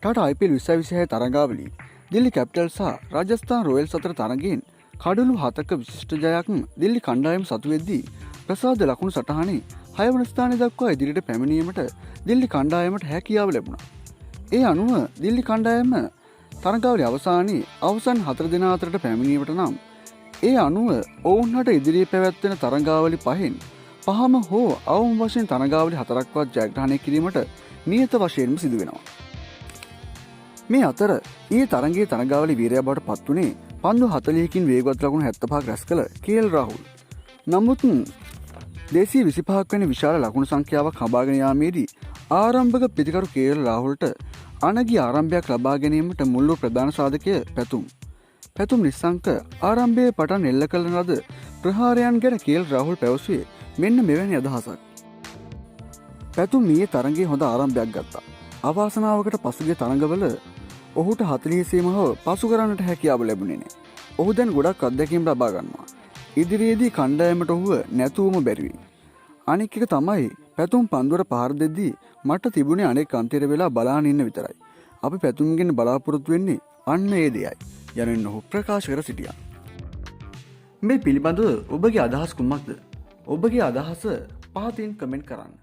Tata IPL 2026 තරඟාවලිය Delhi capitals සහ Rajasthan Royals අතර තරඟයෙන් කඩලු 7ක විශිෂ්ට ජයක් දිල්ලි කණ්ඩායම සතු වෙද්දී ප්‍රසාද ලකුණු සටහනේ 6 වන ස්ථානය දක්වා ඉදිරියට පැමිණීමට දිල්ලි කණ්ඩායමට හැකියාව ලැබුණා. ඒ අනුව දිල්ලි කණ්ඩායම තරඟාවලිය අවසානයේ අවසන් 4 දෙනා අතරට පැමිණීමට නම් ඒ අනුව ඔවුන්ට ඉදිරියේ පැවැත්වෙන තරඟාවලි පහෙන් පහම හෝ අවම වශයෙන් තරඟාවලි 4ක්වත් ජයග්‍රහණය කිරීමට නියත වශයෙන්ම සිදු වෙනවා. මේ අතර ඊයේ තරඟයේ තරඟාවලි වීරයා බවට පත් වුණේ පන්දු 40කින් වේගවත් ලකුණු 75ක් රැස් කළ KL රාහුල්. නමුත් 225ක් වැනි විශාල ලකුණු සංඛ්‍යාවක් හඹාගෙන යාමේදී ආරම්භක පිතිකරු KL රාහුල්ට අනගි ආරම්භයක් ලබා ගැනීමට මුල් වූ ප්‍රධාන සාධකය පැතුම් නිස්සංක ආරම්භයේ පටන් එල්ල කළ ලද ප්‍රහාරයන් ගැන KL රාහුල් පැවසුවේ මෙන්න මෙවැනි අදහසක්. පැතුම් ඊයේ තරඟයේ හොඳ ආරම්භයක් ගත්තා. අවාසනාවකට පසුගිය තරඟවල ඔහුට 40 සීමාව පසු කරන්නට හැකියාව ලැබුණේ නැහැ. ඔහු දැන් ගොඩක් අත්දැකීම් ලබා ගන්නවා. ඉදිරියේදී කණ්ඩායමට ඔහුව නැතුවම බැරි වෙයි. අනෙක් එක තමයි පැතුම් පන්දුවට පහර දෙද්දී මට තිබුණේ අනෙක් අන්තිර වෙලා බලාගෙන ඉන්න විතරයි. අපි පැතුම්ගෙන් බලාපොරොත්තු වෙන්නේ අන්න ඒ දෙයයි. යනුවෙන් ඔහු ප්‍රකාශ කර සිටියා. මේ පිළිබඳව ඔබගේ අදහස් කුමක්ද? ඔබගේ අදහස පහතින් කමෙන්ට් කරන්න.